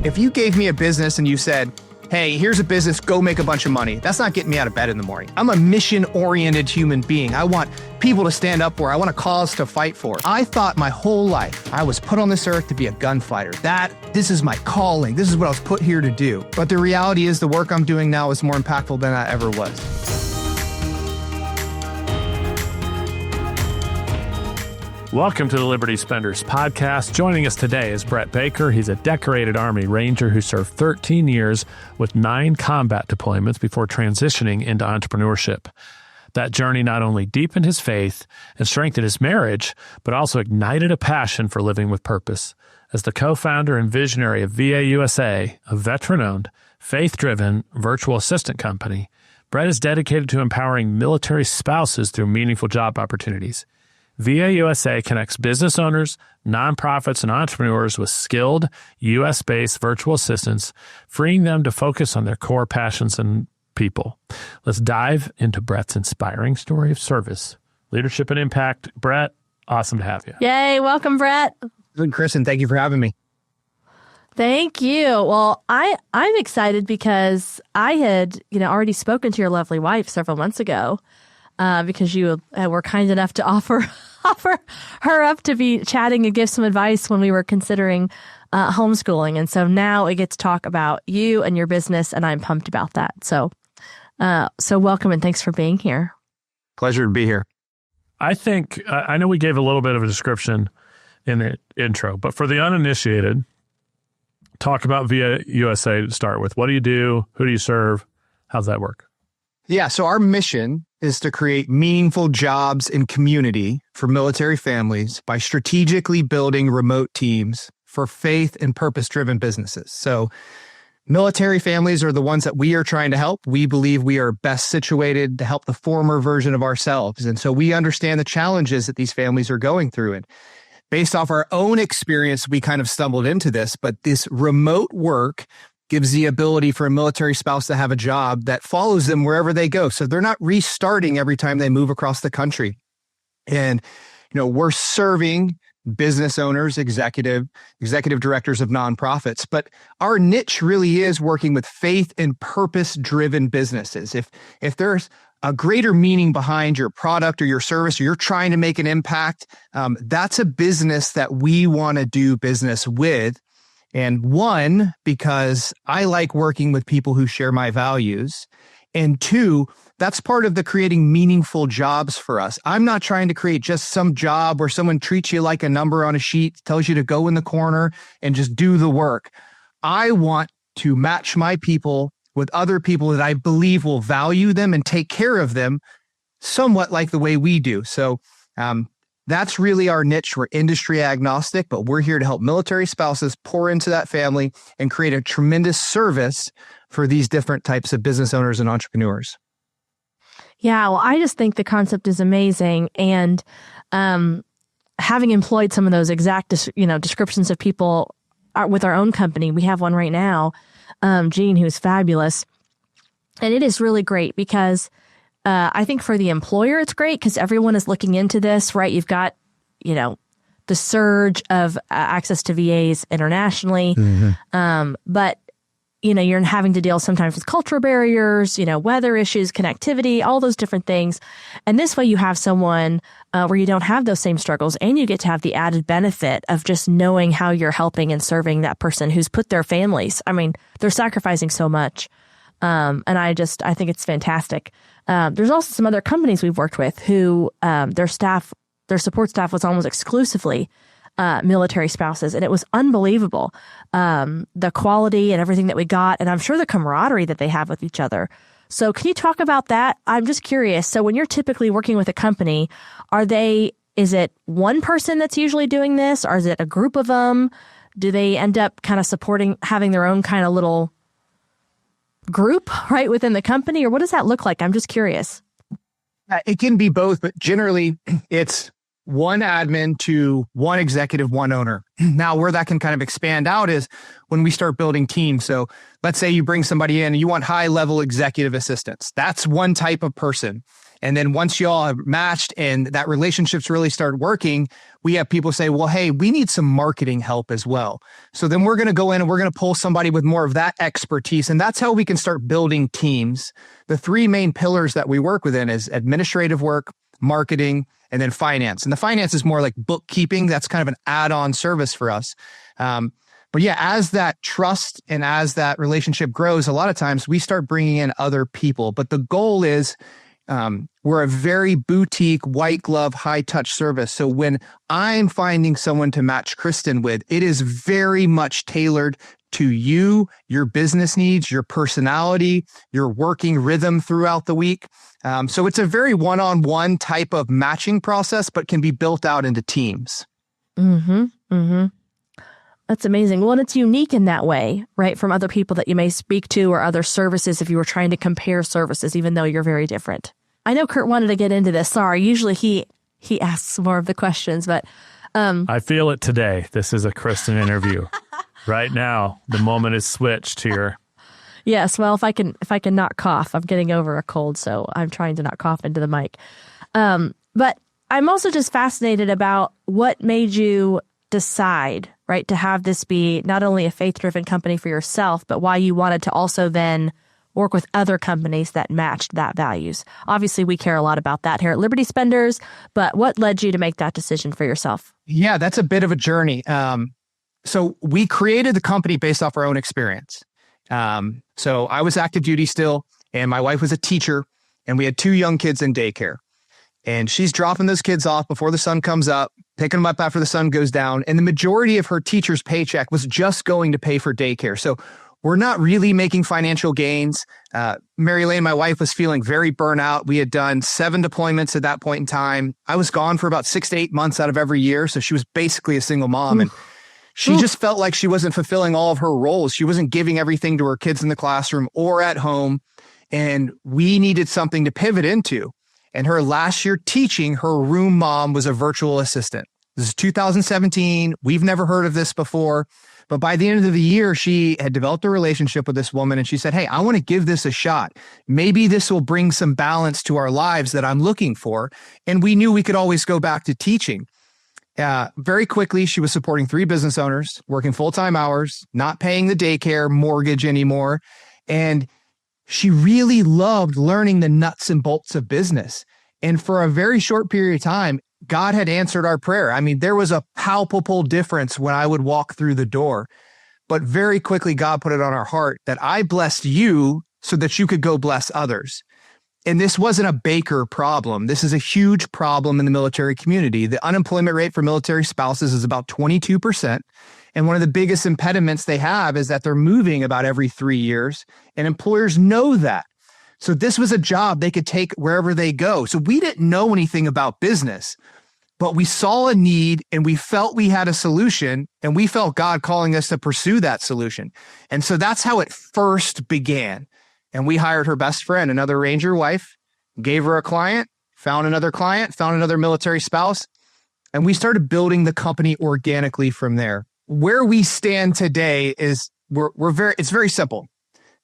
If you gave me a business and you said, hey, here's a business, go make a bunch of money, that's not getting me out of bed in the morning. I'm a mission-oriented human being. I want people to stand up for. I want a cause to fight for. I thought my whole life I was put on this earth to be a gunfighter. This is my calling. This is what I was put here to do. But the reality is the work I'm doing now is more impactful than I ever was. Welcome to the Liberty Spenders podcast. Joining us today is Brett Baker. He's a decorated Army Ranger who served 13 years with 9 combat deployments before transitioning into entrepreneurship. That journey not only deepened his faith and strengthened his marriage, but also ignited a passion for living with purpose. As the co-founder and visionary of VAUSA, a veteran-owned, faith-driven virtual assistant company, Brett is dedicated to empowering military spouses through meaningful job opportunities. VAUSA connects business owners, nonprofits, and entrepreneurs with skilled, U.S.-based virtual assistants, freeing them to focus on their core passions and people. Let's dive into Brett's inspiring story of service, leadership, and impact. Brett, awesome to have you. Yay, welcome, Brett. Kristen, thank you for having me. Thank you. Well, I'm excited because I had already spoken to your lovely wife several months ago. Because you were kind enough to offer her up to be chatting and give some advice when we were considering homeschooling. And so now we get to talk about you and your business, and I'm pumped about that. So welcome and thanks for being here. Pleasure to be here. I think, I know we gave a little bit of a description in the intro, but for the uninitiated, talk about VAUSA to start with. What do you do? Who do you serve? How's that work? Yeah, so our mission is to create meaningful jobs and community for military families by strategically building remote teams for faith and purpose-driven businesses. So military families are the ones that we are trying to help. We believe we are best situated to help the former version of ourselves. And so we understand the challenges that these families are going through. And based off our own experience, we kind of stumbled into this, but this remote work gives the ability for a military spouse to have a job that follows them wherever they go. So they're not restarting every time they move across the country. And, we're serving business owners, executive directors of nonprofits, but our niche really is working with faith and purpose-driven businesses. If there's a greater meaning behind your product or your service, or you're trying to make an impact, that's a business that we want to do business with. And one, because I like working with people who share my values. And two, that's part of the creating meaningful jobs for us. I'm not trying to create just some job where someone treats you like a number on a sheet, tells you to go in the corner and just do the work. I want to match my people with other people that I believe will value them and take care of them somewhat like the way we do. So, that's really our niche. We're industry agnostic, but we're here to help military spouses pour into that family and create a tremendous service for these different types of business owners and entrepreneurs. Yeah, well, I just think the concept is amazing. And having employed some of those exact descriptions of people with our own company, we have one right now, Jean, who's fabulous. And it is really great because I think for the employer, it's great because everyone is looking into this, right? You've got, the surge of access to VAs internationally. Mm-hmm. But, you're having to deal sometimes with cultural barriers, weather issues, connectivity, all those different things. And this way you have someone where you don't have those same struggles and you get to have the added benefit of just knowing how you're helping and serving that person who's put their families. I mean, they're sacrificing so much. And I think it's fantastic. There's also some other companies we've worked with who their support staff was almost exclusively military spouses. And it was unbelievable, the quality and everything that we got. And I'm sure the camaraderie that they have with each other. So can you talk about that? I'm just curious. So when you're typically working with a company, is it one person that's usually doing this, or is it a group of them? Do they end up kind of having their own kind of little group right within the company, or what does that look like? I'm just curious. It can be both, but generally it's one admin to one executive, one owner. Now, where that can kind of expand out is when we start building teams. So let's say you bring somebody in and you want high-level executive assistants. That's one type of person. And then once you all have matched and that relationships really start working, we have people say, well, hey, we need some marketing help as well. So then we're going to go in and we're going to pull somebody with more of that expertise. And that's how we can start building teams. The three main pillars that we work within is administrative work, marketing, and then finance. And the finance is more like bookkeeping. That's kind of an add-on service for us. But yeah, as that trust and as that relationship grows, a lot of times we start bringing in other people. But the goal is we're a very boutique, white glove, high touch service. So when I'm finding someone to match Kristen with, it is very much tailored to you, your business needs, your personality, your working rhythm throughout the week. So it's a very one-on-one type of matching process, but can be built out into teams. Mm-hmm. Mm-hmm. That's amazing. Well, and it's unique in that way, right? From other people that you may speak to or other services if you were trying to compare services, even though you're very different. I know Kurt wanted to get into this. Sorry. Usually he asks more of the questions, but I feel it today. This is a Kristen interview. Right now, the moment is switched here. Yes. Well, if I can not cough, I'm getting over a cold, so I'm trying to not cough into the mic. But I'm also just fascinated about what made you decide, right, to have this be not only a faith-driven company for yourself, but why you wanted to also then work with other companies that matched that values. Obviously, we care a lot about that here at Liberty Spenders, but what led you to make that decision for yourself? Yeah, that's a bit of a journey. So we created the company based off our own experience. So I was active duty still, and my wife was a teacher, and we had 2 young kids in daycare. And she's dropping those kids off before the sun comes up, picking them up after the sun goes down. And the majority of her teacher's paycheck was just going to pay for daycare. So we're not really making financial gains. Mary Lane, my wife, was feeling very burnout. We had done 7 deployments at that point in time. I was gone for about 6 to 8 months out of every year. So she was basically a single mom. And she just felt like she wasn't fulfilling all of her roles. She wasn't giving everything to her kids in the classroom or at home. And we needed something to pivot into. And her last year teaching, her room mom was a virtual assistant. This is 2017. We've never heard of this before. But by the end of the year, she had developed a relationship with this woman. And she said, hey, I want to give this a shot. Maybe this will bring some balance to our lives that I'm looking for. And we knew we could always go back to teaching. Very quickly, she was supporting 3 business owners, working full-time hours, not paying the daycare mortgage anymore. And she really loved learning the nuts and bolts of business. And for a very short period of time, God had answered our prayer. I mean, there was a palpable difference when I would walk through the door. But very quickly, God put it on our heart that I blessed you so that you could go bless others. And this wasn't a Baker problem. This is a huge problem in the military community. The unemployment rate for military spouses is about 22%. And one of the biggest impediments they have is that they're moving about every 3 years, and employers know that. So this was a job they could take wherever they go. So we didn't know anything about business, but we saw a need and we felt we had a solution, and we felt God calling us to pursue that solution. And so that's how it first began. And we hired her best friend, another Ranger wife, gave her a client, found another military spouse, and we started building the company organically from there. Where we stand today is it's very simple.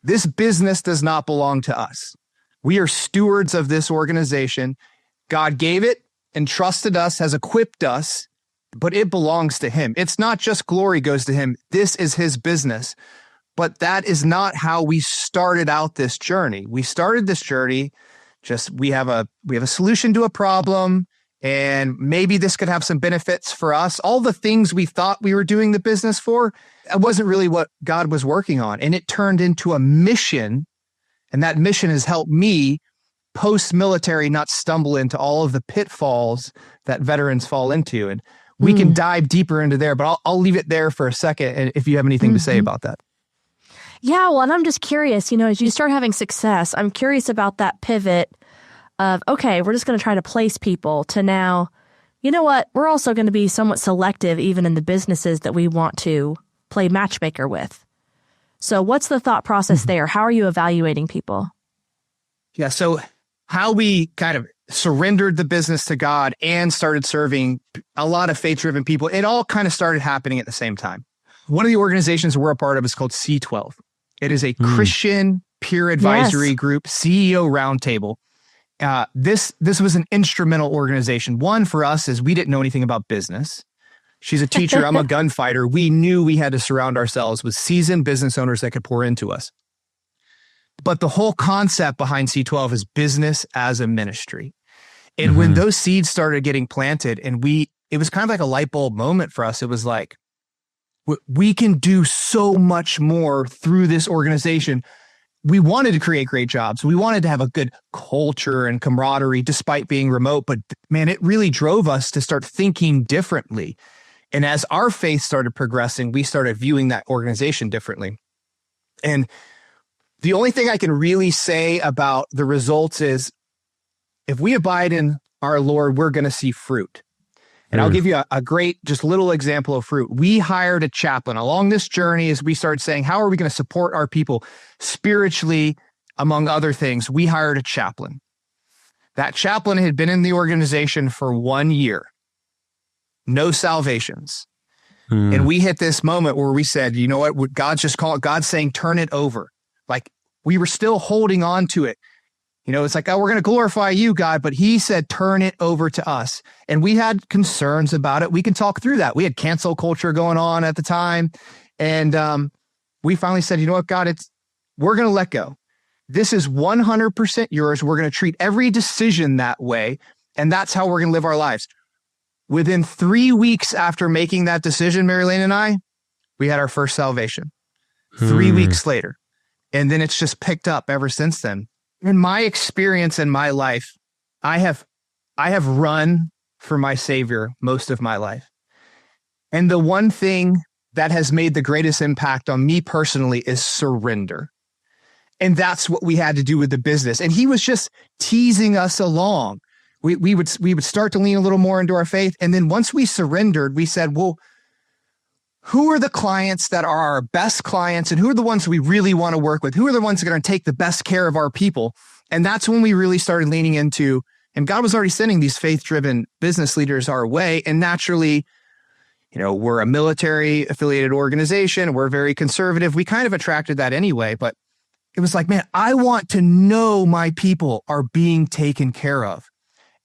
This business does not belong to us. We are stewards of this organization. God gave it, entrusted us, has equipped us, but it belongs to him. It's not just glory goes to him. This is his business. But that is not how we started out this journey. We started this journey we have a solution to a problem, and maybe this could have some benefits for us. All the things we thought we were doing the business for, it wasn't really what God was working on. And it turned into a mission. And that mission has helped me post-military not stumble into all of the pitfalls that veterans fall into. And we can dive deeper into there, but I'll leave it there for a second. And if you have anything to say about that. Yeah, well, and I'm just curious, as you start having success, I'm curious about that pivot of, okay, we're just going to try to place people to now, you know what, we're also going to be somewhat selective even in the businesses that we want to play matchmaker with. So what's the thought process there? How are you evaluating people? Yeah, so how we kind of surrendered the business to God and started serving a lot of faith-driven people, it all kind of started happening at the same time. One of the organizations we're a part of is called C12. It is a Christian peer advisory group, CEO roundtable. this was an instrumental organization. One, for us, is we didn't know anything about business. She's a teacher. I'm a gunfighter. We knew we had to surround ourselves with seasoned business owners that could pour into us. But the whole concept behind C12 is business as a ministry. And when those seeds started getting planted, and it was kind of like a light bulb moment for us. It was like, we can do so much more through this organization. We wanted to create great jobs. We wanted to have a good culture and camaraderie despite being remote. But man, it really drove us to start thinking differently. And as our faith started progressing, we started viewing that organization differently. And the only thing I can really say about the results is, if we abide in our Lord, we're going to see fruit. And I'll give you a great, just little example of fruit. We hired a chaplain along this journey as we started saying, how are we going to support our people spiritually, among other things? We hired a chaplain. That chaplain had been in the organization for 1 year. No salvations. And we hit this moment where we said, you know what? God's just calling, God's saying, turn it over. Like, we were still holding on to it. You know, it's like, oh, we're going to glorify you, God. But he said, turn it over to us. And we had concerns about it. We can talk through that. We had cancel culture going on at the time. And we finally said, you know what, God, we're going to let go. This is 100% yours. We're going to treat every decision that way. And that's how we're going to live our lives. Within 3 weeks after making that decision, Mary Lane and I, we had our first salvation. 3 weeks later. And then it's just picked up ever since then. In my experience in my life, I have run for my Savior most of my life. And the one thing that has made the greatest impact on me personally is surrender. And that's what we had to do with the business. And he was just teasing us along. We would start to lean a little more into our faith. And then once we surrendered, we said, well, who are the clients that are our best clients, and who are the ones we really want to work with? Who are the ones that are going to take the best care of our people? And that's when we really started leaning into, and God was already sending these faith-driven business leaders our way. And naturally, you know, we're a military affiliated organization. We're very conservative. We kind of attracted that anyway, but it was like, man, I want to know my people are being taken care of.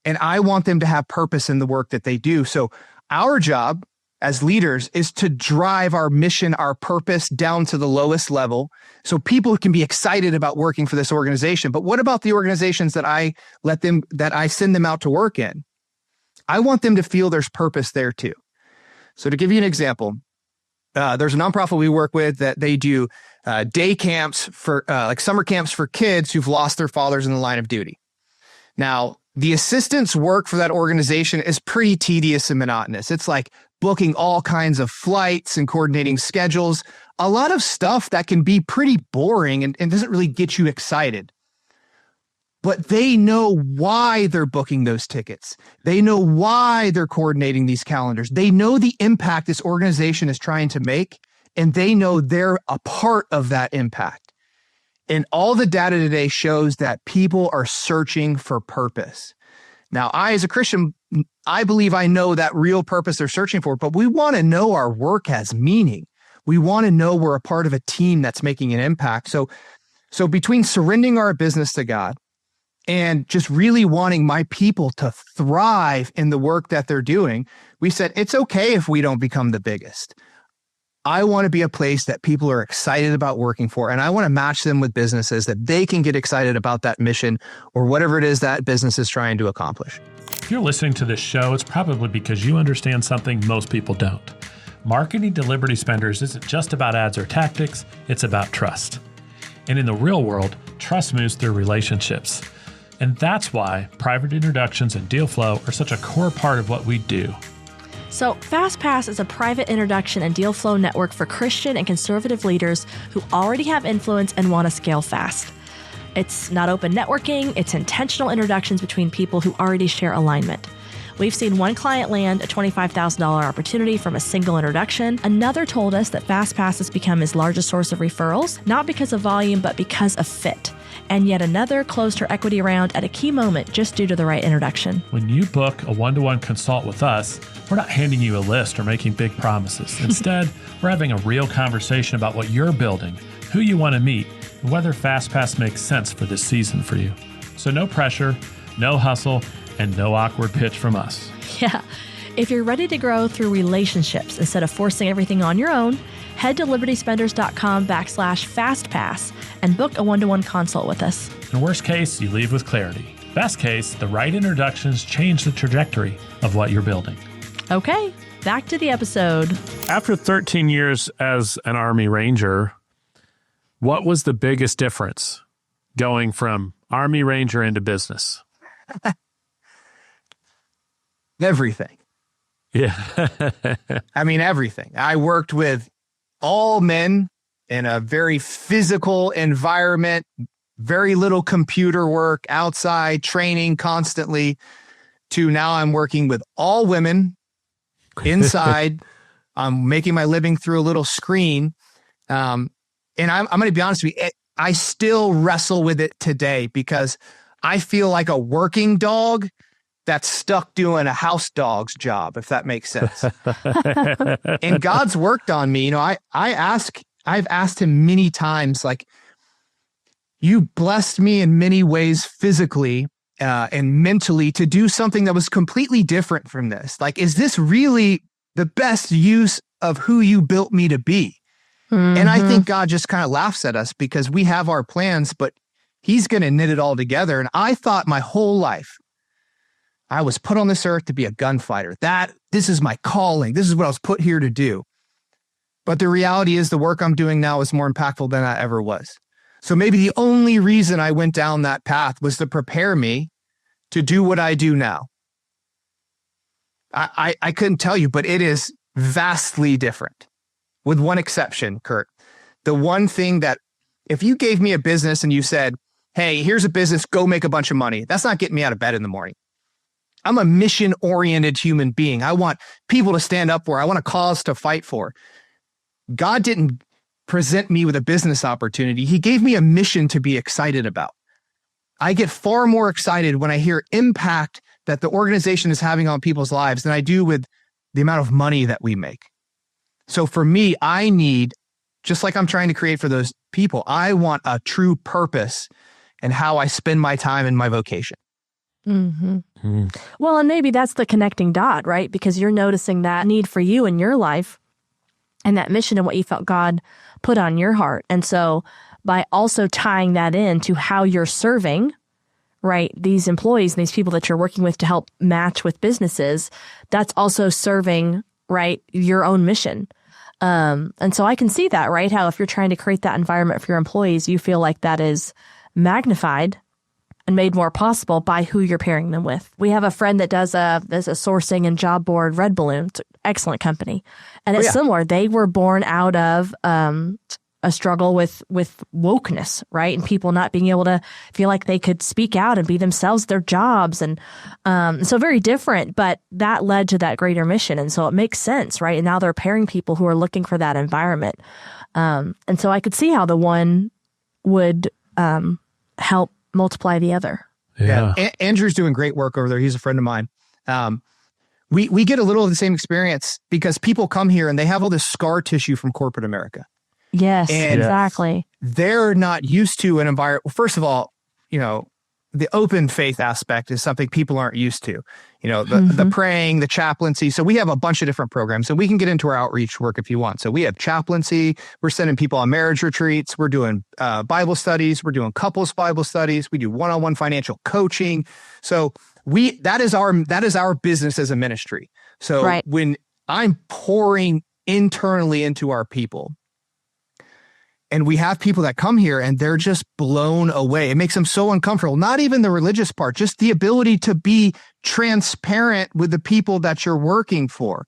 And I want them to have purpose in the work that they do. So our job as leaders is to drive our mission, our purpose down to the lowest level so people can be excited about working for this organization. But what about the organizations that I send them out to work in? I want them to feel there's purpose there too. So to give you an example, there's a nonprofit we work with that they do day camps for like summer camps for kids who've lost their fathers in the line of duty. Now, the assistants work for that organization is pretty tedious and monotonous. It's like booking all kinds of flights and coordinating schedules, a lot of stuff that can be pretty boring and doesn't really get you excited. But they know why they're booking those tickets. They know why they're coordinating these calendars. They know the impact this organization is trying to make, and they know they're a part of that impact. And all the data today shows that people are searching for purpose. Now, I, as a Christian, I believe I know that real purpose they're searching for, but we want to know our work has meaning. We want to know we're a part of a team that's making an impact. So between surrendering our business to God and just really wanting my people to thrive in the work that they're doing, we said, it's okay if we don't become the biggest. I want to be a place that people are excited about working for, and I want to match them with businesses that they can get excited about that mission or whatever it is that business is trying to accomplish. If you're listening to this show, it's probably because you understand something most people don't. Marketing to Liberty Spenders isn't just about ads or tactics, it's about trust. And in the real world, trust moves through relationships. And that's why private introductions and deal flow are such a core part of what we do. So FastPass is a private introduction and deal flow network for Christian and conservative leaders who already have influence and want to scale fast. It's not open networking, it's intentional introductions between people who already share alignment. We've seen one client land a $25,000 opportunity from a single introduction. Another told us that FastPass has become his largest source of referrals, not because of volume, but because of fit. And yet another closed her equity round at a key moment just due to the right introduction. When you book a one-to-one consult with us, we're not handing you a list or making big promises. Instead, we're having a real conversation about what you're building, who you want to meet, and whether FastPass makes sense for this season for you. So no pressure, no hustle, and no awkward pitch from us. Yeah. If you're ready to grow through relationships instead of forcing everything on your own, head to libertyspenders.com/FastPass and book a one-to-one consult with us. In worst case, you leave with clarity. Best case, the right introductions change the trajectory of what you're building. Okay, back to the episode. After 13 years as an Army Ranger, what was the biggest difference going from Army Ranger into business? Everything. Yeah. I mean, everything. I worked with all men in a very physical environment, very little computer work, outside training constantly, to now I'm working with all women inside. I'm making my living through a little screen. And I'm going to be honest with you, I still wrestle with it today because I feel like a working dog that's stuck doing a house dog's job, if that makes sense. And God's worked on me. You know, I've asked him many times, like, you blessed me in many ways physically and mentally to do something that was completely different from this. Like, is this really the best use of who you built me to be? Mm-hmm. And I think God just kind of laughs at us because we have our plans, but he's going to knit it all together. And I thought my whole life, I was put on this earth to be a gunfighter. This is my calling. This is what I was put here to do. But the reality is the work I'm doing now is more impactful than I ever was. So maybe the only reason I went down that path was to prepare me to do what I do now. I couldn't tell you, but it is vastly different. With one exception, Kurt. The one thing that if you gave me a business and you said, hey, here's a business, go make a bunch of money, that's not getting me out of bed in the morning. I'm a mission-oriented human being. I want people to stand up for. I want a cause to fight for. God didn't present me with a business opportunity. He gave me a mission to be excited about. I get far more excited when I hear impact that the organization is having on people's lives than I do with the amount of money that we make. So for me, I need, just like I'm trying to create for those people, I want a true purpose in how I spend my time in my vocation. Mm-hmm. Mm. Well, and maybe that's the connecting dot, right? Because you're noticing that need for you in your life and that mission and what you felt God put on your heart. And so by also tying that in to how you're serving, right, these employees and these people that you're working with to help match with businesses, that's also serving, right, your own mission. And so I can see that, right? How if you're trying to create that environment for your employees, you feel like that is magnified and made more possible by who you're pairing them with. We have a friend that does a sourcing and job board, Red Balloon. It's an excellent company. And it's similar. They were born out of a struggle with wokeness, right? And people not being able to feel like they could speak out and be themselves, their jobs. And so very different, but that led to that greater mission. And so it makes sense, right? And now they're pairing people who are looking for that environment. And so I could see how the one would help multiply the other. Yeah. Andrew's doing great work over there. He's a friend of mine. We get a little of the same experience because people come here and they have all this scar tissue from corporate America. Yes, and exactly. They're not used to an environment. Well, first of all, you know, the open faith aspect is something people aren't used to. You know, the praying, the chaplaincy. So we have a bunch of different programs, and we can get into our outreach work if you want. So we have chaplaincy. We're sending people on marriage retreats. We're doing Bible studies. We're doing couples Bible studies. We do one-on-one financial coaching. So that is our business as a ministry. So when I'm pouring internally into our people, and we have people that come here and they're just blown away. It makes them so uncomfortable. Not even the religious part, just the ability to be transparent with the people that you're working for.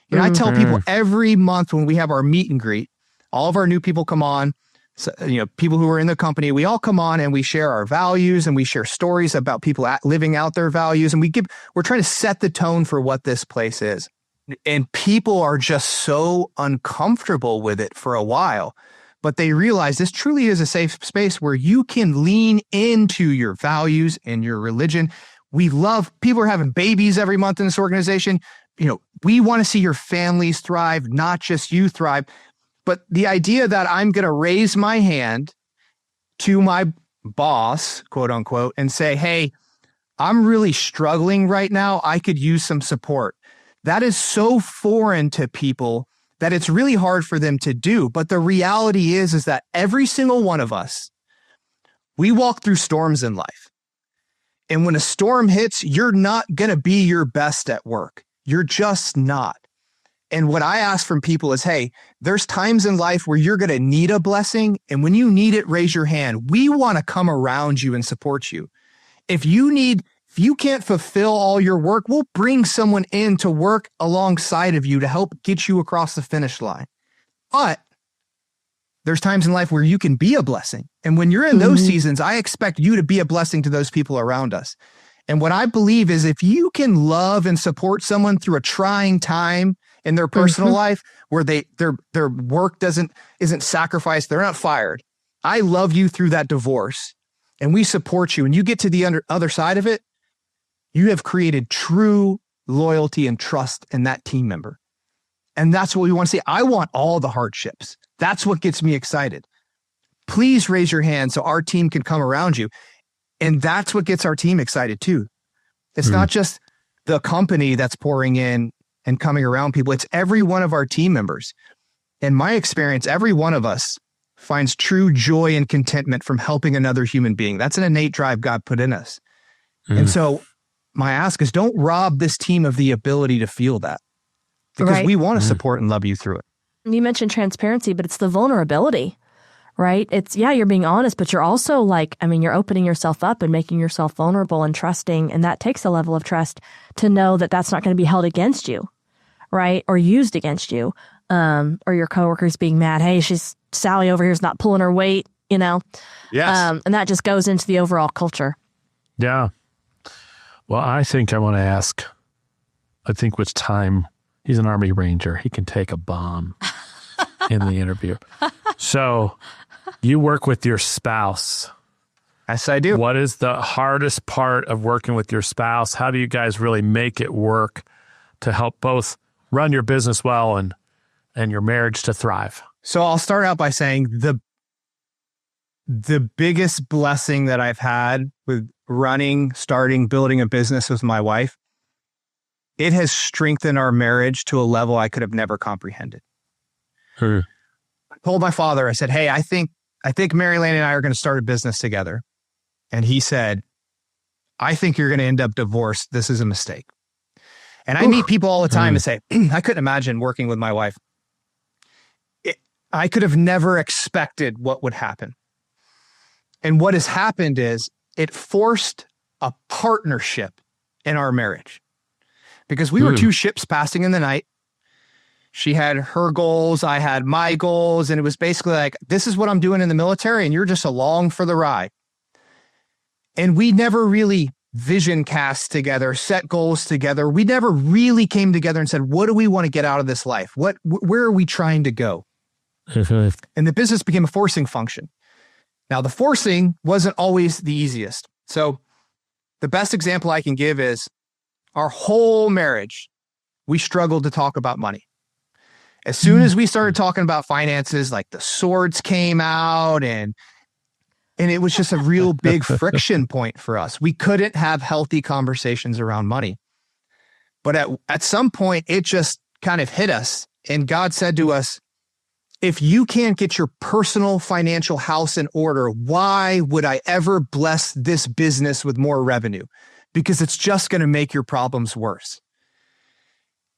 You know, I tell people every month when we have our meet and greet, all of our new people come on, so, you know, people who are in the company, we all come on and we share our values and we share stories about people living out their values. And we're trying to set the tone for what this place is. And people are just so uncomfortable with it for a while. But they realize this truly is a safe space where you can lean into your values and your religion. We love, people are having babies every month in this organization. You know, we want to see your families thrive, not just you thrive. But the idea that I'm going to raise my hand to my boss, quote unquote, and say, hey, I'm really struggling right now. I could use some support. That is so foreign to people that it's really hard for them to do. But the reality is that every single one of us, we walk through storms in life. And when a storm hits, you're not going to be your best at work. You're just not. And what I ask from people is, hey, there's times in life where you're going to need a blessing. And when you need it, raise your hand. We want to come around you and support you. If you can't fulfill all your work, we'll bring someone in to work alongside of you to help get you across the finish line. But there's times in life where you can be a blessing. And when you're in those seasons, I expect you to be a blessing to those people around us. And what I believe is if you can love and support someone through a trying time in their personal life where their work isn't sacrificed, they're not fired. I love you through that divorce and we support you and you get to the other side of it, you have created true loyalty and trust in that team member. And that's what we want to see. I want all the hardships. That's what gets me excited. Please raise your hand so our team can come around you. And that's what gets our team excited too. It's not just the company that's pouring in and coming around people. It's every one of our team members. In my experience, every one of us finds true joy and contentment from helping another human being. That's an innate drive God put in us. And so my ask is don't rob this team of the ability to feel that because we want to support and love you through it. You mentioned transparency, but it's the vulnerability, right? It's, you're being honest, but you're also you're opening yourself up and making yourself vulnerable and trusting. And that takes a level of trust to know that that's not going to be held against you, right? Or used against you, or your coworkers being mad. Hey, Sally over here is not pulling her weight, Yes. And that just goes into the overall culture. Yeah. Well, I think I want to ask, which time he's an Army Ranger, he can take a bomb in the interview. So you work with your spouse. Yes, I do. What is the hardest part of working with your spouse? How do you guys really make it work to help both run your business well and your marriage to thrive? So I'll start out by saying the biggest blessing that I've had with starting, building a business with my wife, it has strengthened our marriage to a level I could have never comprehended. I told my father, I said, hey, I think Mary Lane and I are going to start a business together. And he said, I think you're going to end up divorced. This is a mistake. And I meet people all the time and say, I couldn't imagine working with my wife. I could have never expected what would happen. And what has happened is it forced a partnership in our marriage because we were two ships passing in the night. She had her goals. I had my goals. And it was basically like, this is what I'm doing in the military and you're just along for the ride. And we never really vision cast together, set goals together. We never really came together and said, what do we want to get out of this life? Where are we trying to go? And the business became a forcing function. Now, the forcing wasn't always the easiest. So the best example I can give is our whole marriage, we struggled to talk about money. As soon as we started talking about finances, like the swords came out and it was just a real big friction point for us. We couldn't have healthy conversations around money. But at some point, it just kind of hit us. And God said to us, if you can't get your personal financial house in order, why would I ever bless this business with more revenue? Because it's just going to make your problems worse.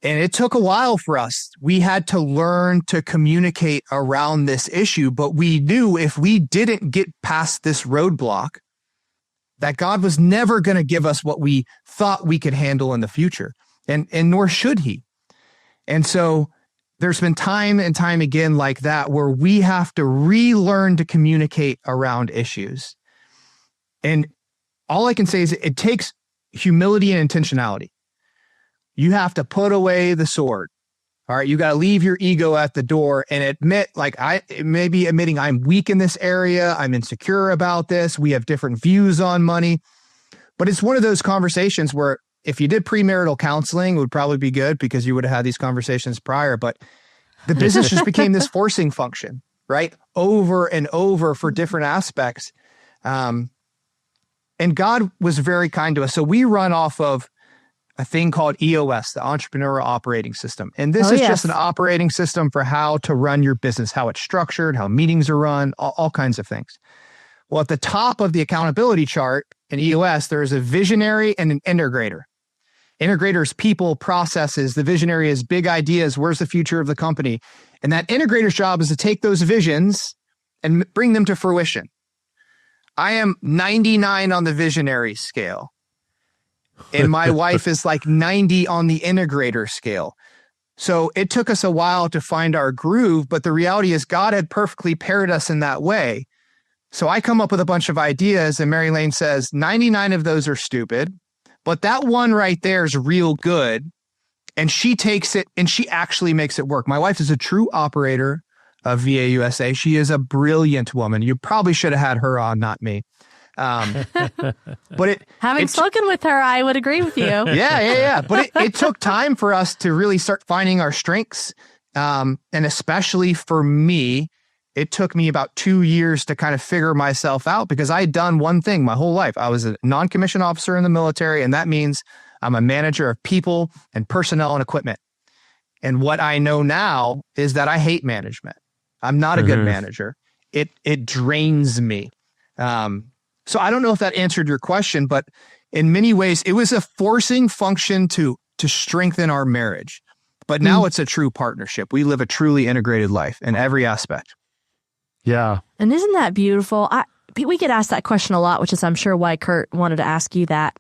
And it took a while for us. We had to learn to communicate around this issue, but we knew if we didn't get past this roadblock, that God was never going to give us what we thought we could handle in the future, and nor should he. And so there's been time and time again like that where we have to relearn to communicate around issues. And all I can say is it takes humility and intentionality. You have to put away the sword. All right. You got to leave your ego at the door and admit, maybe admitting I'm weak in this area. I'm insecure about this. We have different views on money. But it's one of those conversations where if you did premarital counseling, it would probably be good because you would have had these conversations prior. But the business just became this forcing function, right? Over and over for different aspects. And God was very kind to us. So we run off of a thing called EOS, the Entrepreneurial Operating System. And this is just an operating system for how to run your business, how it's structured, how meetings are run, all kinds of things. Well, at the top of the accountability chart in EOS, there is a visionary and an integrator. Integrator is people, processes. The visionary is big ideas. Where's the future of the company? And that integrator's job is to take those visions and bring them to fruition. I am 99 on the visionary scale. And my wife is like 90 on the integrator scale. So it took us a while to find our groove, but the reality is God had perfectly paired us in that way. So I come up with a bunch of ideas and Mary Lane says, 99 of those are stupid, but that one right there is real good. And she takes it and she actually makes it work. My wife is a true operator of VAUSA. She is a brilliant woman. You probably should have had her on, not me. But having spoken with her, I would agree with you. Yeah. But it took time for us to really start finding our strengths. And especially for me, it took me about 2 years to kind of figure myself out because I had done one thing my whole life. I was a non-commissioned officer in the military, and that means I'm a manager of people and personnel and equipment. And what I know now is that I hate management. I'm not a good manager. It drains me. So I don't know if that answered your question, but in many ways, it was a forcing function to strengthen our marriage. But now it's a true partnership. We live a truly integrated life in every aspect. Yeah. And isn't that beautiful? We get asked that question a lot, which is I'm sure why Kurt wanted to ask you that.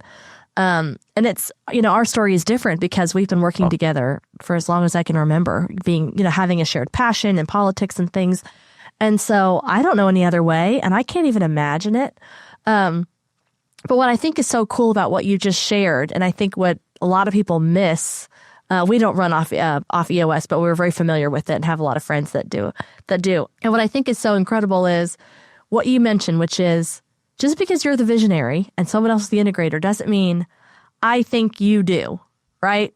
And it's, our story is different because we've been working together for as long as I can remember, being, having a shared passion in politics and things. And so I don't know any other way, and I can't even imagine it. But what I think is so cool about what you just shared, and I think what a lot of people miss, we don't run off EOS, but we're very familiar with it and have a lot of friends that do. And what I think is so incredible is what you mentioned, which is just because you're the visionary and someone else is the integrator doesn't mean I think you do, right?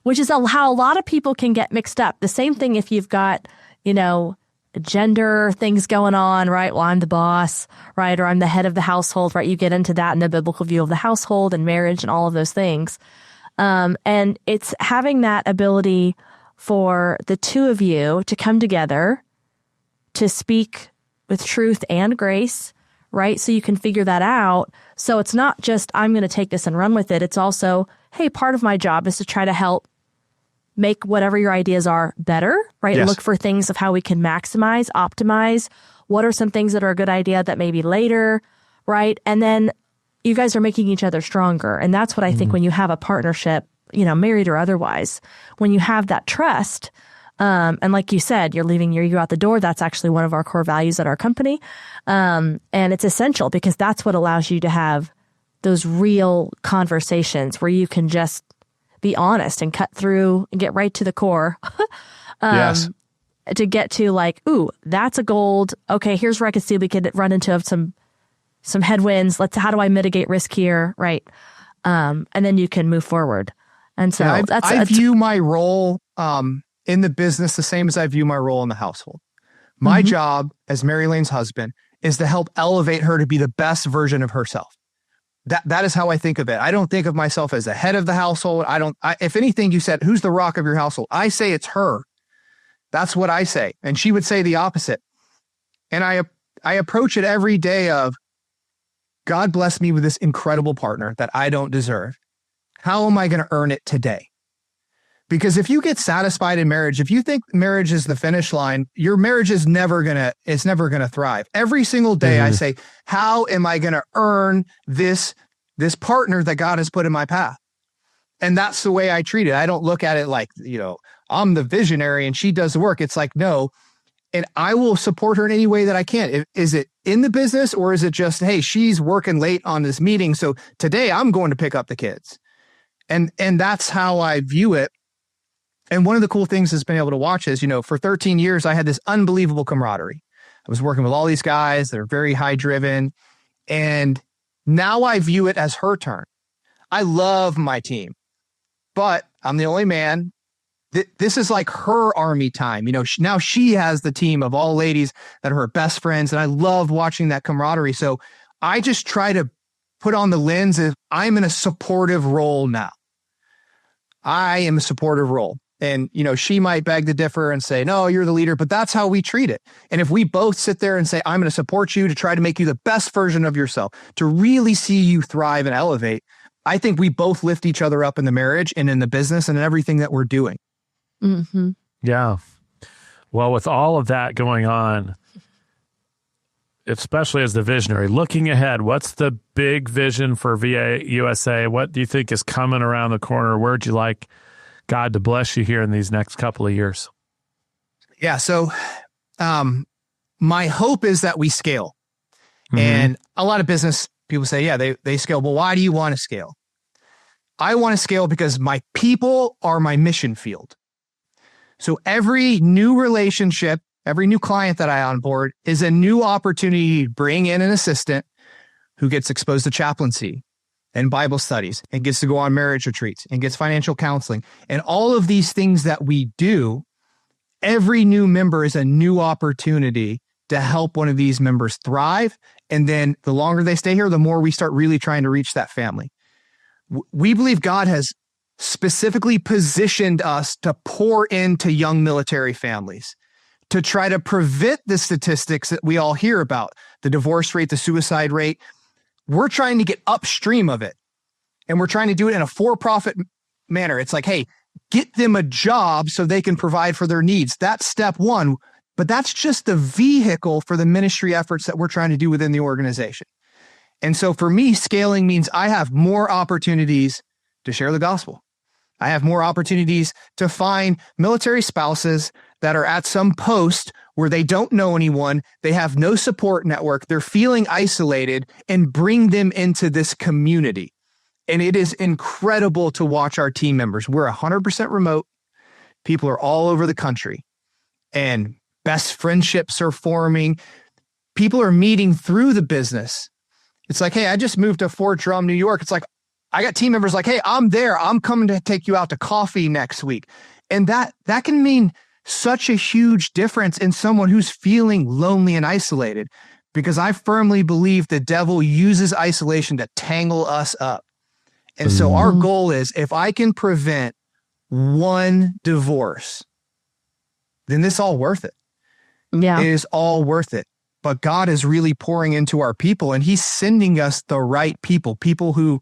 Which is how a lot of people can get mixed up. The same thing if you've got, gender things going on, right? Well, I'm the boss, right? Or I'm the head of the household, right? You get into that in the biblical view of the household and marriage and all of those things. And it's having that ability for the two of you to come together to speak with truth and grace, right? So you can figure that out. So it's not just, I'm going to take this and run with it. It's also, hey, part of my job is to try to help make whatever your ideas are better, right? Yes. Look for things of how we can maximize, optimize. What are some things that are a good idea that maybe later, right? And then you guys are making each other stronger. And that's what I think when you have a partnership, married or otherwise, when you have that trust, and like you said, you're leaving your ego out the door. That's actually one of our core values at our company. And it's essential because that's what allows you to have those real conversations where you can just be honest and cut through and get right to the core. Yes. To get to like, ooh, that's a gold. Okay, here's where I can see we could run into some headwinds. How do I mitigate risk here? Right. And then you can move forward. And so I view my role in the business the same as I view my role in the household. My job as Mary Lane's husband is to help elevate her to be the best version of herself. That is how I think of it. I don't think of myself as the head of the household. If anything, you said, who's the rock of your household? I say it's her. That's what I say. And she would say the opposite. And I approach it every day of, God bless me with this incredible partner that I don't deserve. How am I going to earn it today? Because if you get satisfied in marriage, if you think marriage is the finish line, your marriage is never going to thrive. Every single day I say, how am I going to earn this partner that God has put in my path? And that's the way I treat it. I don't look at it like, I'm the visionary and she does the work. It's like, no. And I will support her in any way that I can. Is it in the business or is it just, hey, she's working late on this meeting, so today I'm going to pick up the kids. And that's how I view it. And one of the cool things has been able to watch is, for 13 years, I had this unbelievable camaraderie. I was working with all these guys that are very high driven. And now I view it as her turn. I love my team, but I'm the only man. This is like her army time. Now she has the team of all ladies that are her best friends. And I love watching that camaraderie. So I just try to put on the lens of I'm in a supportive role now. I am a supportive role. And, she might beg to differ and say, no, you're the leader, but that's how we treat it. And if we both sit there and say, I'm going to support you to try to make you the best version of yourself, to really see you thrive and elevate, I think we both lift each other up in the marriage and in the business and in everything that we're doing. Mm-hmm. Yeah. Well, with all of that going on, especially as the visionary, looking ahead, what's the big vision for VA USA? What do you think is coming around the corner? Where'd you like God to bless you here in these next couple of years? Yeah. So my hope is that we scale. Mm-hmm. And a lot of business people say, yeah, they scale. Well, why do you want to scale? I want to scale because my people are my mission field. So every new relationship, every new client that I onboard is a new opportunity to bring in an assistant who gets exposed to chaplaincy and Bible studies and gets to go on marriage retreats and gets financial counseling. And all of these things that we do, every new member is a new opportunity to help one of these members thrive. And then the longer they stay here, the more we start really trying to reach that family. We believe God has specifically positioned us to pour into young military families, to try to prevent the statistics that we all hear about, the divorce rate, the suicide rate. We're trying to get upstream of it. And we're trying to do it in a for-profit manner. It's like, hey, get them a job so they can provide for their needs. That's step one. But that's just the vehicle for the ministry efforts that we're trying to do within the organization. And so for me, scaling means I have more opportunities to share the gospel. I have more opportunities to find military spouses that are at some post where they don't know anyone, they have no support network, they're feeling isolated, and bring them into this community. And it is incredible to watch our team members. We're 100% remote. People are all over the country, and best friendships are forming. People are meeting through the business. It's like, hey, I just moved to Fort Drum, New York. It's like, I got team members like, hey, I'm there. I'm coming to take you out to coffee next week. And that can mean such a huge difference in someone who's feeling lonely and isolated, because I firmly believe the devil uses isolation to tangle us up. And so our goal is, if I can prevent one divorce, then this is all worth it. Yeah. It is all worth it. But God is really pouring into our people, and he's sending us the right people who,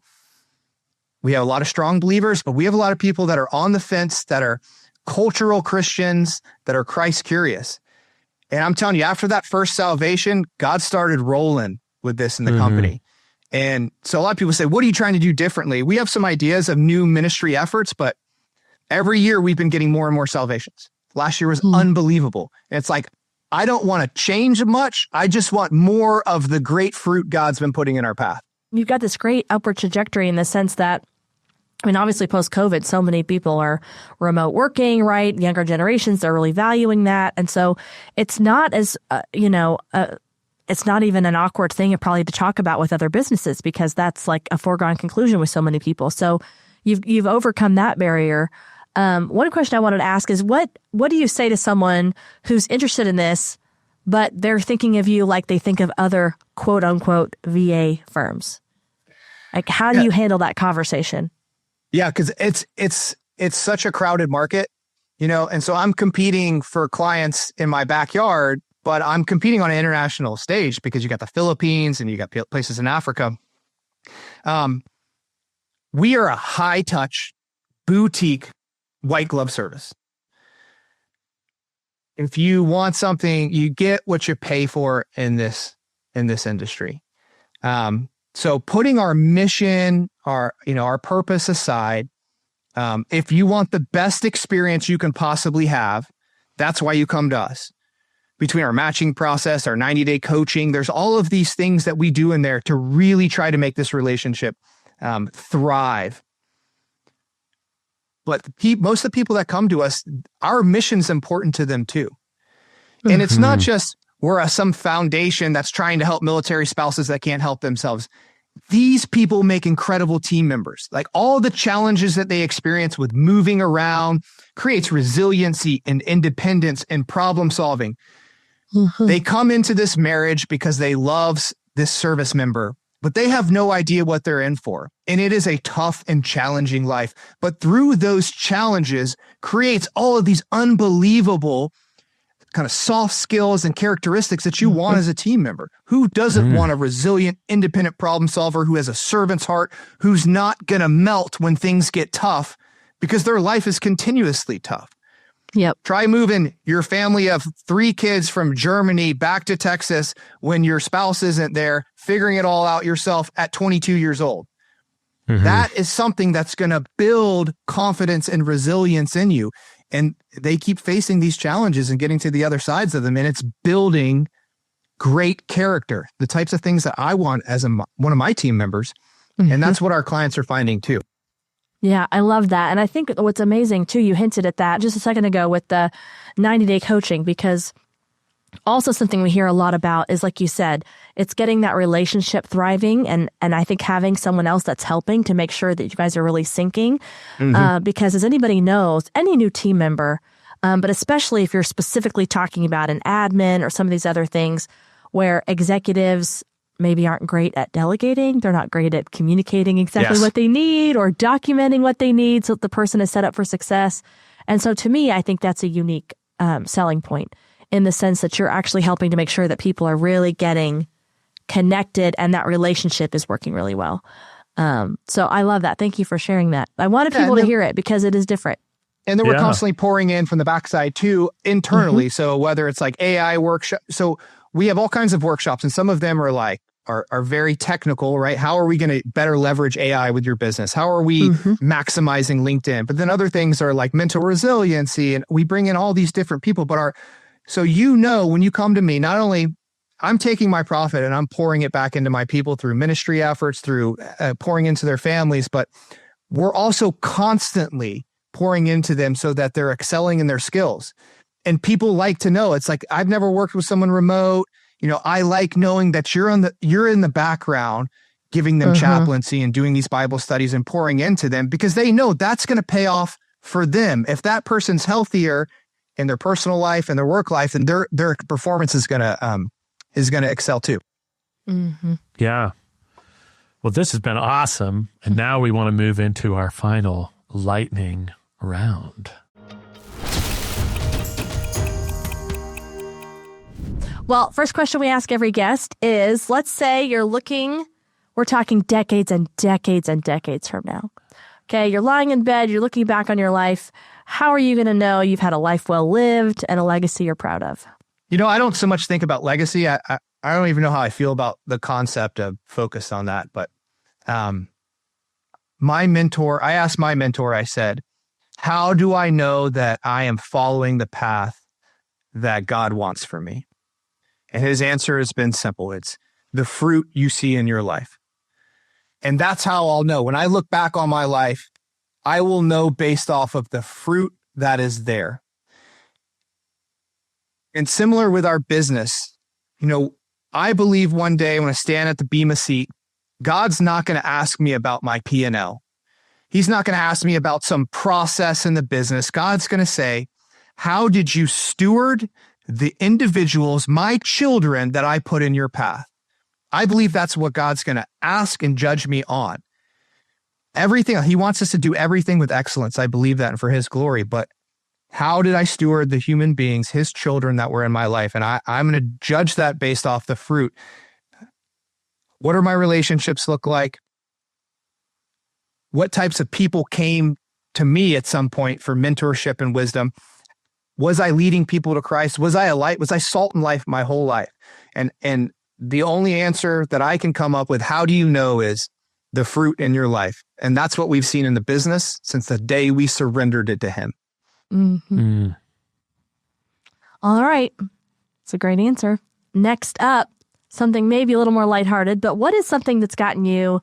we have a lot of strong believers, but we have a lot of people that are on the fence, that are cultural Christians, that are Christ curious. And I'm telling you, after that first salvation, God started rolling with this in the company. And so a lot of people say, what are you trying to do differently? We have some ideas of new ministry efforts, but every year we've been getting more and more salvations. Last year was unbelievable. And it's like, I don't want to change much. I just want more of the great fruit God's been putting in our path. You've got this great upward trajectory in the sense that, I mean, obviously post-COVID, so many people are remote working, right? Younger generations, they're really valuing that. And so it's not as, it's not even an awkward thing probably to talk about with other businesses, because that's like a foregone conclusion with so many people. So you've overcome that barrier. One question I wanted to ask is, what do you say to someone who's interested in this, but they're thinking of you like they think of other quote unquote VA firms? Like, how do you handle that conversation? Yeah, because it's such a crowded market, and so I'm competing for clients in my backyard, but I'm competing on an international stage because you got the Philippines and you got places in Africa. We are a high touch boutique white glove service. If you want something, you get what you pay for in this industry. So putting our mission, our purpose aside, if you want the best experience you can possibly have, that's why you come to us. Between our matching process, our 90-day coaching, there's all of these things that we do in there to really try to make this relationship thrive. But most of the people that come to us, our mission's important to them too. And it's not just we're some foundation that's trying to help military spouses that can't help themselves. These people make incredible team members. Like, all the challenges that they experience with moving around creates resiliency and independence and problem solving. They come into this marriage because they love this service member, but they have no idea what they're in for. And it is a tough and challenging life. But through those challenges creates all of these unbelievable kind of soft skills and characteristics that you want as a team member. Who doesn't want a resilient, independent problem solver who has a servant's heart, who's not going to melt when things get tough because their life is continuously tough? Yep. Try moving your family of 3 kids from Germany back to Texas when your spouse isn't there, figuring it all out yourself at 22 years old. That is something that's going to build confidence and resilience in you. And they keep facing these challenges and getting to the other sides of them. And it's building great character, the types of things that I want as one of my team members. And that's what our clients are finding too. Yeah, I love that. And I think what's amazing too, you hinted at that just a second ago with the 90-day coaching, because also something we hear a lot about is, like you said, it's getting that relationship thriving. And I think having someone else that's helping to make sure that you guys are really syncing. Because as anybody knows, any new team member, but especially if you're specifically talking about an admin or some of these other things where executives maybe aren't great at delegating, they're not great at communicating exactly what they need or documenting what they need so that the person is set up for success. And so to me, I think that's a unique selling point, in the sense that you're actually helping to make sure that people are really getting connected and that relationship is working really well. So I love that. Thank you for sharing that. I wanted people to hear it because it is different. And then we're constantly pouring in from the backside too, internally. So whether it's like AI workshop, so we have all kinds of workshops, and some of them are like, are very technical, right? How are we going to better leverage AI with your business? How are we maximizing LinkedIn? But then other things are like mental resiliency, and we bring in all these different people, so when you come to me, not only I'm taking my profit and I'm pouring it back into my people through ministry efforts, through pouring into their families, but we're also constantly pouring into them so that they're excelling in their skills. And people like to know, it's like, I've never worked with someone remote. I like knowing that you're in the background, giving them chaplaincy and doing these Bible studies and pouring into them, because they know that's going to pay off for them. If that person's healthier in their personal life and their work life, then their performance is going to excel too. Yeah. Well, this has been awesome. And now we want to move into our final lightning round. Well, first question we ask every guest is, let's say we're talking decades and decades and decades from now. Okay, you're lying in bed, you're looking back on your life. How are you going to know you've had a life well lived and a legacy you're proud of? I don't so much think about legacy. I don't even know how I feel about the concept of focus on that. But I asked my mentor, I said, how do I know that I am following the path that God wants for me? And his answer has been simple. It's the fruit you see in your life. And that's how I'll know. When I look back on my life, I will know based off of the fruit that is there. And similar with our business, I believe one day when I stand at the Bema seat, God's not going to ask me about my P&L. He's not going to ask me about some process in the business. God's going to say, how did you steward the individuals, my children, that I put in your path? I believe that's what God's going to ask and judge me on. Everything, he wants us to do everything with excellence. I believe that, and for his glory. But how did I steward the human beings, his children that were in my life? And I'm going to judge that based off the fruit. What do my relationships look like? What types of people came to me at some point for mentorship and wisdom? Was I leading people to Christ? Was I a light? Was I salt in life my whole life? And the only answer that I can come up with, how do you know, is the fruit in your life. And that's what we've seen in the business since the day we surrendered it to him. All right. It's a great answer. Next up, something maybe a little more lighthearted, but what is something that's gotten you,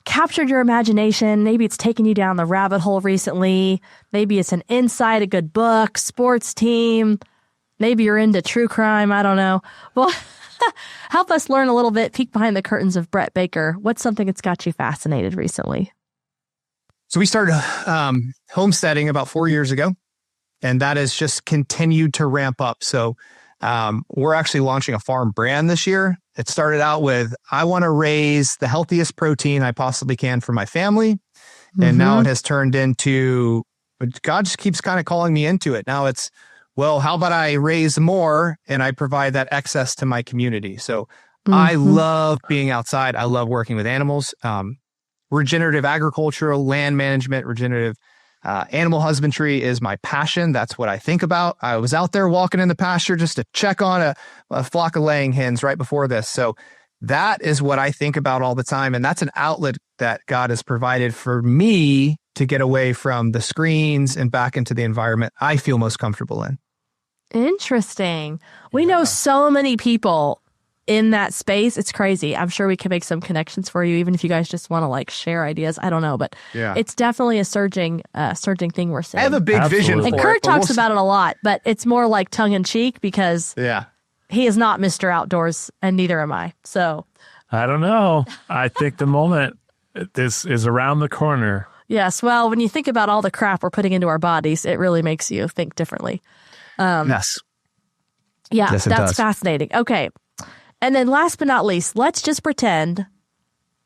captured your imagination? Maybe it's taken you down the rabbit hole recently. Maybe it's an insight, a good book, sports team. Maybe you're into true crime. I don't know. Well, help us learn a little bit, peek behind the curtains of Brett Baker. What's something that's got you fascinated recently? So we started homesteading about 4 years ago, and that has just continued to ramp up. So we're actually launching a farm brand this year, It started out with, I want to raise the healthiest protein I possibly can for my family. And now it has turned into, God just keeps kind of calling me into it. Now it's, well, how about I raise more and I provide that excess to my community? So I love being outside. I love working with animals. Regenerative agriculture, land management, regenerative animal husbandry is my passion. That's what I think about. I was out there walking in the pasture just to check on a flock of laying hens right before this. So that is what I think about all the time. And that's an outlet that God has provided for me to get away from the screens and back into the environment I feel most comfortable in. Interesting. We know so many people in that space. It's crazy. I'm sure we can make some connections for you, even if you guys just want to like share ideas. I don't know, but it's definitely a surging thing we're seeing. I have a big vision for it. And Kurt talks about it a lot, but it's more like tongue in cheek because he is not Mr. Outdoors and neither am I. So I don't know. I think the moment this is around the corner. Yes. Well, when you think about all the crap we're putting into our bodies, it really makes you think differently. Yes. Yeah, yes, that's fascinating. Okay. And then last but not least, let's just pretend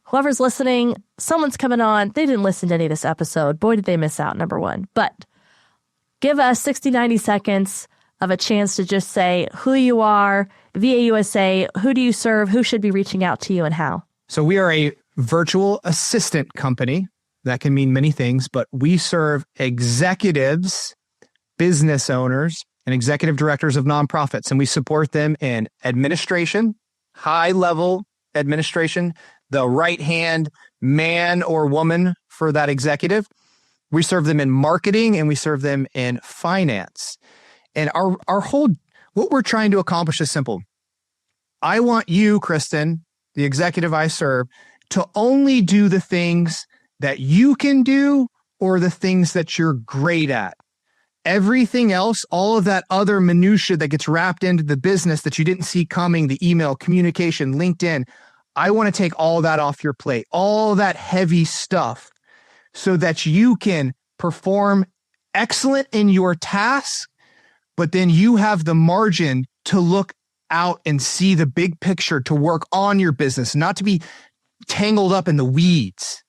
whoever's listening, someone's coming on. They didn't listen to any of this episode. Boy, did they miss out, number one. But give us 60, 90 seconds of a chance to just say who you are, VAUSA, who do you serve, who should be reaching out to you and how. So we are a virtual assistant company. That can mean many things, but we serve executives, business owners, and executive directors of nonprofits, and we support them in administration, high-level administration, the right-hand man or woman for that executive. We serve them in marketing, and we serve them in finance. And our whole, what we're trying to accomplish is simple. I want you, Kristen, the executive I serve, to only do the things that you can do or the things that you're great at. Everything else, all of that other minutia that gets wrapped into the business that you didn't see coming, the email, communication, LinkedIn, I want to take all that off your plate, all that heavy stuff, so that you can perform excellent in your task, but then you have the margin to look out and see the big picture, to work on your business, not to be tangled up in the weeds,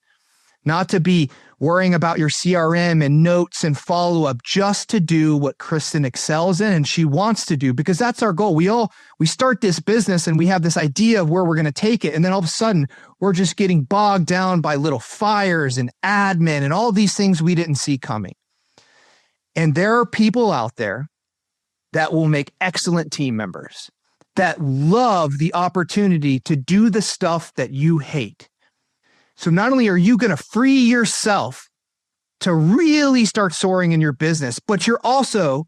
not to be worrying about your CRM and notes and follow-up, just to do what Kristen excels in and she wants to do, because that's our goal. We start this business and we have this idea of where we're going to take it. And then all of a sudden we're just getting bogged down by little fires and admin and all these things we didn't see coming. And there are people out there that will make excellent team members, that love the opportunity to do the stuff that you hate. So not only are you going to free yourself to really start soaring in your business, but you're also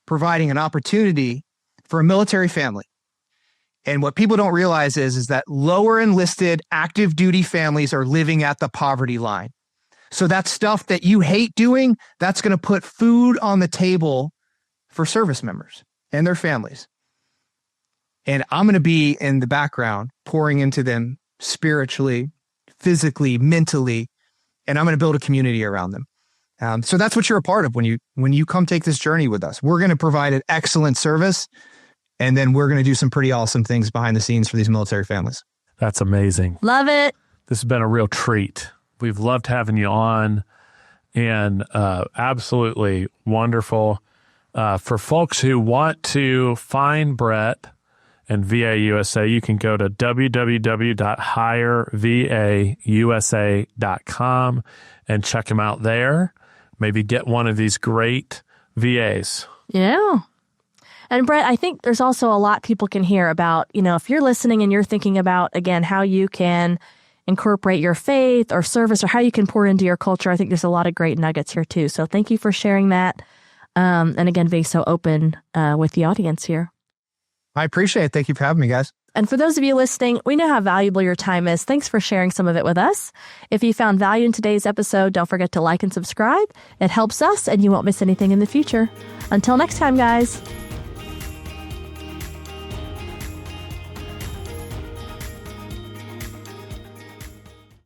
providing an opportunity for a military family. And what people don't realize is that lower enlisted active duty families are living at the poverty line. So that stuff that you hate doing, that's going to put food on the table for service members and their families. And I'm going to be in the background pouring into them spiritually, physically, mentally, and I'm going to build a community around them. So that's what you're a part of when you come take this journey with us. We're going to provide an excellent service, and then we're going to do some pretty awesome things behind the scenes for these military families. That's amazing. Love it. This has been a real treat. We've loved having you on, and absolutely wonderful. For folks who want to find Brett and VAUSA, you can go to www.hirevausa.com and check them out there. Maybe get one of these great VAs. Yeah. And Brett, I think there's also a lot people can hear about, if you're listening and you're thinking about, again, how you can incorporate your faith or service or how you can pour into your culture. I think there's a lot of great nuggets here too. So thank you for sharing that. And again, being so open with the audience here. I appreciate it. Thank you for having me, guys. And for those of you listening, we know how valuable your time is. Thanks for sharing some of it with us. If you found value in today's episode, don't forget to like and subscribe. It helps us and you won't miss anything in the future. Until next time, guys.